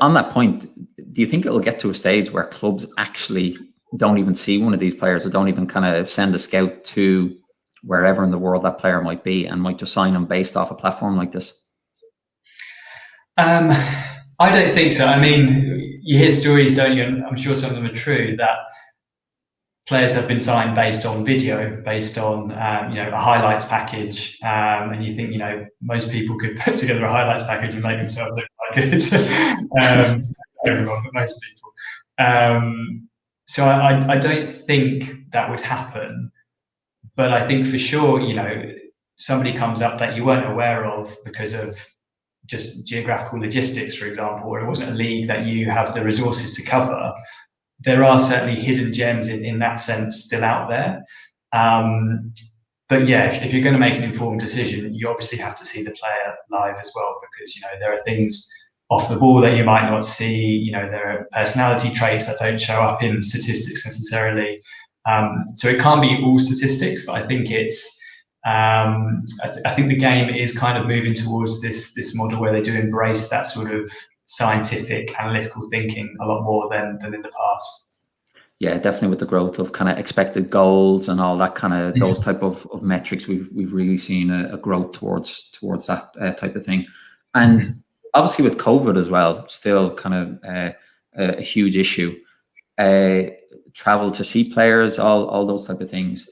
on that point, do you think it'll get to a stage where clubs actually don't even see one of these players, or don't even kind of send a scout to wherever in the world that player might be, and might just sign them based off a platform like this? I don't think so. I mean, you hear stories, don't you? And I'm sure some of them are true, that players have been signed based on video, based on a highlights package, and you think most people could put together a highlights package and make themselves look quite good. Everyone, but most people. So I don't think that would happen, but I think for sure, somebody comes up that you weren't aware of because of just geographical logistics, for example, or it wasn't a league that you have the resources to cover. There are certainly hidden gems in that sense still out there. But yeah, if you're going to make an informed decision, you obviously have to see the player live as well, because there are things off the ball that you might not see. There are personality traits that don't show up in statistics necessarily. So it can't be all statistics, but I think it's I think the game is kind of moving towards this model where they do embrace that sort of scientific analytical thinking a lot more than in the past. Yeah, definitely, with the growth of kind of expected goals and all that kind of those type of metrics, we've really seen a growth towards that type of thing. And obviously with COVID as well, still kind of a huge issue. Travel to see players, all those type of things.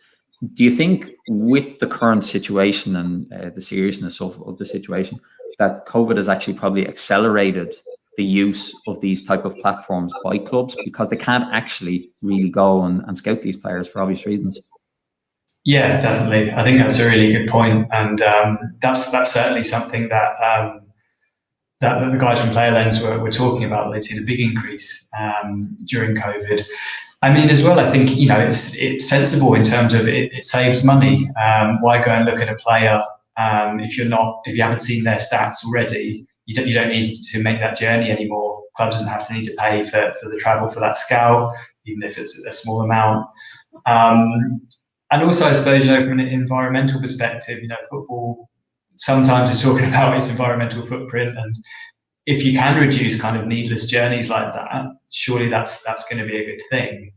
Do you think with the current situation and the seriousness of the situation, that COVID has actually probably accelerated the use of these type of platforms by clubs, because they can't actually really go and scout these players for obvious reasons? Yeah, definitely. I think that's a really good point, and that's certainly something that that the guys from Player Lens were talking about. They'd seen a big increase during COVID. I mean, as well, I think it's sensible in terms of it saves money. Why go and look at a player if you haven't seen their stats already? You don't need to make that journey anymore. Club doesn't have to need to pay for the travel for that scout, even if it's a small amount. And also, I suppose, from an environmental perspective, football sometimes is talking about its environmental footprint, and if you can reduce kind of needless journeys like that, surely that's going to be a good thing.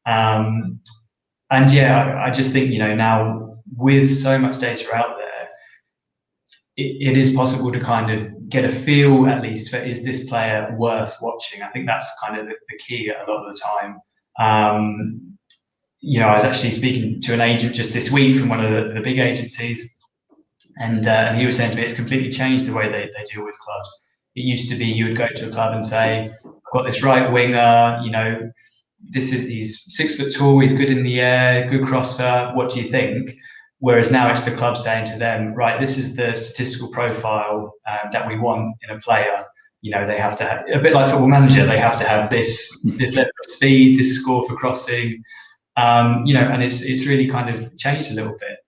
And yeah, I just think, now with so much data out there, it is possible to kind of get a feel, at least, for is this player worth watching? I think that's kind of the key a lot of the time. I was actually speaking to an agent just this week from one of the big agencies, and he was saying to me it's completely changed the way they deal with clubs. It used to be you would go to a club and say, I've got this right winger, he's 6 foot tall, he's good in the air, good crosser, what do you think? Whereas now it's the club saying to them, right, this is the statistical profile that we want in a player. They have to have, a bit like Football Manager, they have to have this level of speed, this score for crossing, and it's really kind of changed a little bit.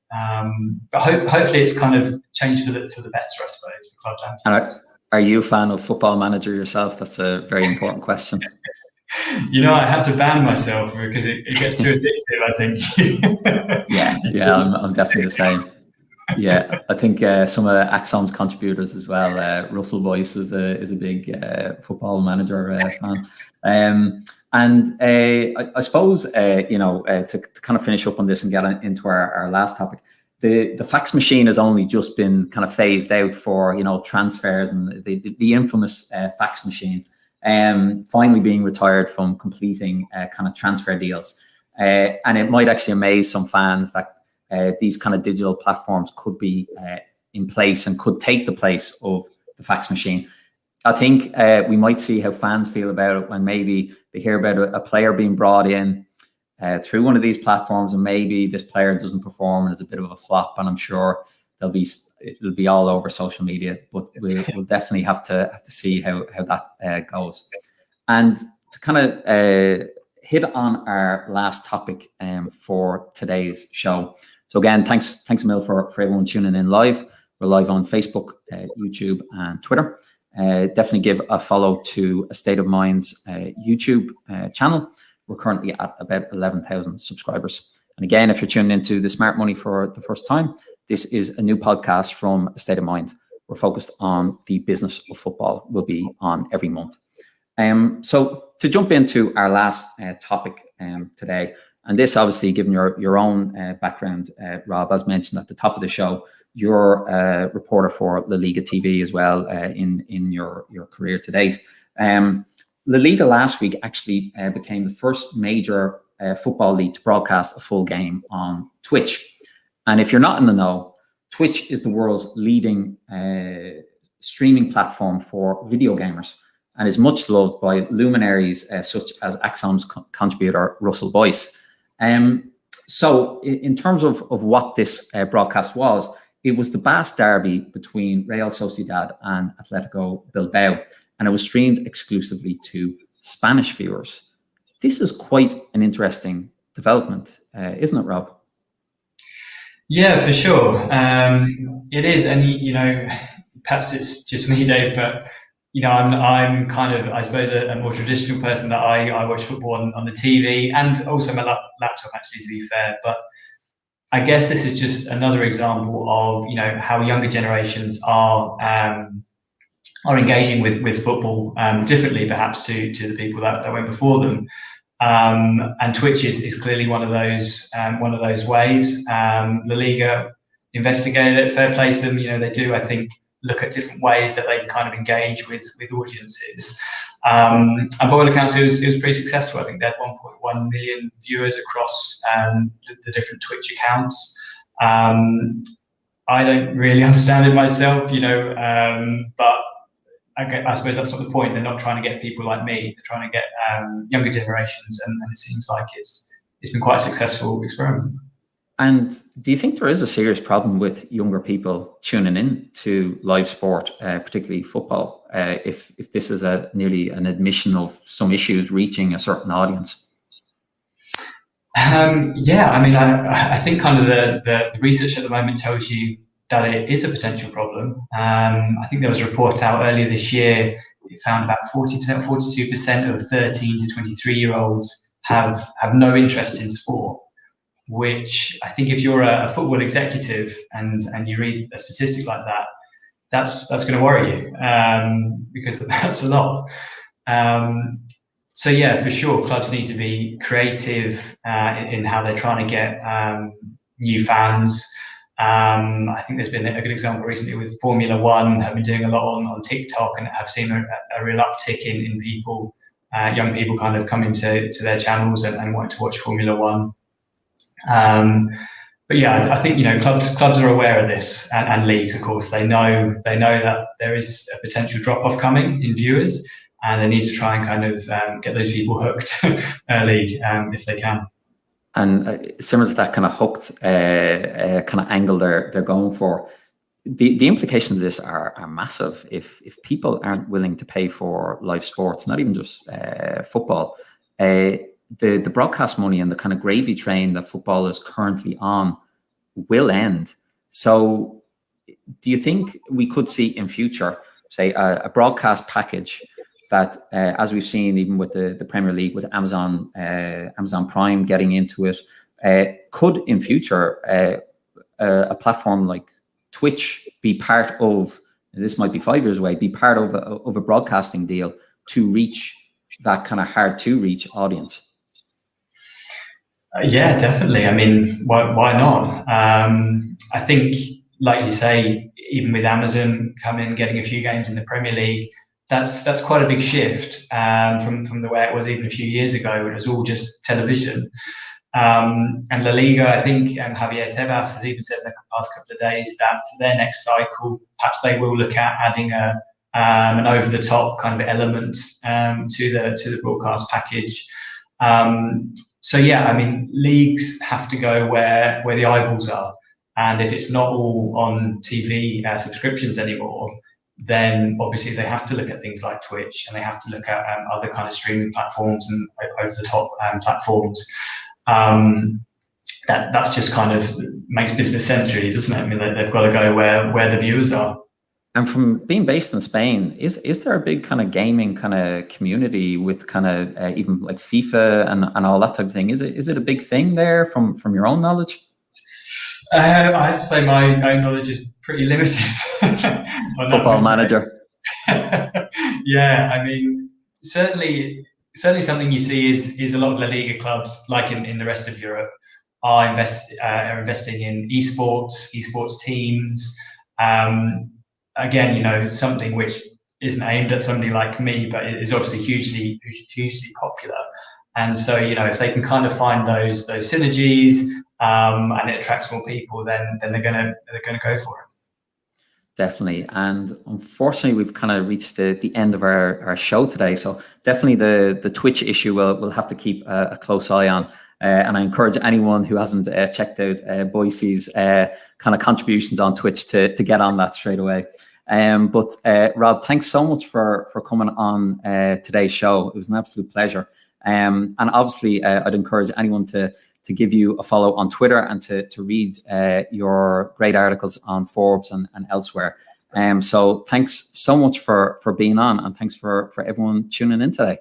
But hopefully it's kind of changed for the better, I suppose, for club champions. And are you a fan of Football Manager yourself? That's a very important question. I had to ban myself because it gets too addictive, I think. yeah, I'm definitely the same. Yeah, I think some of Axon's contributors as well. Russell Boyce is a big Football Manager fan. And I suppose, to kind of finish up on this and get into our last topic, the fax machine has only just been kind of phased out for, transfers, and the infamous fax machine finally being retired from completing kind of transfer deals. And it might actually amaze some fans that these kind of digital platforms could be in place and could take the place of the fax machine. I think we might see how fans feel about it when maybe they hear about a player being brought in through one of these platforms, and maybe this player doesn't perform and is a bit of a flop. And I'm sure it'll be all over social media, but we'll definitely have to see how that goes. And to kind of hit on our last topic for today's show. So again, thanks a mil for everyone tuning in live. We're live on Facebook, YouTube, and Twitter. Definitely give a follow to A State of Mind's YouTube channel. We're currently at about 11,000 subscribers. And again, if you're tuning into The Smart Money for the first time, this is a new podcast from A State of Mind. We're focused on the business of football. We'll be on every month. So to jump into our last topic today, and this obviously given your own background, Rob, as mentioned at the top of the show, you're a reporter for La Liga TV as well in your career to date. La Liga last week actually became the first major football league to broadcast a full game on Twitch. And if you're not in the know, Twitch is the world's leading streaming platform for video gamers and is much loved by luminaries such as Axon's contributor Russell Boyce. So in terms of what this broadcast was, it was the Basque derby between Real Sociedad and Atletico Bilbao, and it was streamed exclusively to Spanish viewers. This is quite an interesting development, isn't it, Rob? Yeah, for sure. It is, and perhaps it's just me, Dave, but I'm kind of, I suppose, a more traditional person that I watch football on the TV and also my laptop, actually, to be fair. But I guess this is just another example of how younger generations are engaging with football differently, perhaps to the people that went before them. And Twitch is clearly one of those ways. La Liga investigated it, fair play to them. They do, I think, look at different ways that they can kind of engage with audiences. And by all accounts, it was pretty successful. I think they had 1.1 million viewers across the different Twitch accounts. I don't really understand it myself, but I suppose that's not the point. They're not trying to get people like me. They're trying to get younger generations, and it seems like it's been quite a successful experiment. And do you think there is a serious problem with younger people tuning in to live sport, particularly football, if this is nearly an admission of some issues reaching a certain audience? I think kind of the research at the moment tells you that it is a potential problem. I think there was a report out earlier this year. It found about 40%, 42% of 13 to 23-year-olds have no interest in sport, which I think if you're a football executive and you read a statistic like that, that's going to worry you, because that's a lot. So yeah, for sure, clubs need to be creative in how they're trying to get new fans. I think there's been a good example recently with Formula One. Have been doing a lot on TikTok, and have seen a real uptick in people, young people, kind of coming to their channels and wanting to watch Formula One. But yeah, I think, you know, clubs are aware of this, and leagues, of course. They know that there is a potential drop off coming in viewers, and they need to try and kind of get those people hooked early, if they can. And similar to that kind of hooked kind of angle they're going for, the implications of this are massive. If people aren't willing to pay for live sports, not even just football, the broadcast money and the kind of gravy train that football is currently on will end. So do you think we could see in future, say, a broadcast package that, as we've seen even with the Premier League, with Amazon Prime getting into it, could in future a platform like Twitch be part of, this might be 5 years away, be part of a broadcasting deal to reach that kind of hard to reach audience? Yeah, definitely. I mean, why not? I think, like you say, even with Amazon coming and getting a few games in the Premier League, that's quite a big shift from the way it was even a few years ago, when it was all just television. And La Liga, I think, and Javier Tebas has even said in the past couple of days that for their next cycle, perhaps they will look at adding an over-the-top kind of element to the broadcast package. So yeah, I mean, leagues have to go where the eyeballs are, and if it's not all on TV subscriptions anymore, then obviously they have to look at things like Twitch, and they have to look at other kind of streaming platforms and over-the-top platforms. That's just kind of makes business sense, really, doesn't it? I mean, they've got to go where the viewers are. And from being based in Spain, is there a big kind of gaming kind of community with kind of even like FIFA and all that type of thing? Is it a big thing there from your own knowledge? I have to say my own knowledge is pretty limited. Football Manager. Yeah, I mean, certainly something you see is a lot of La Liga clubs, like in the rest of Europe, are investing in esports teams. Again, you know, something which isn't aimed at somebody like me, but it is obviously hugely popular. And so, you know, if they can kind of find those synergies, and it attracts more people, then they're gonna go for it. Definitely. And unfortunately, we've kind of reached the end of our show today. So definitely the Twitch issue we'll have to keep a close eye on. And I encourage anyone who hasn't checked out Boise's kind of contributions on Twitch to get on that straight away. But Rob, thanks so much for coming on today's show. It was an absolute pleasure. And obviously, I'd encourage anyone to give you a follow on Twitter and to read your great articles on Forbes and elsewhere. So thanks so much for being on, and thanks for everyone tuning in today.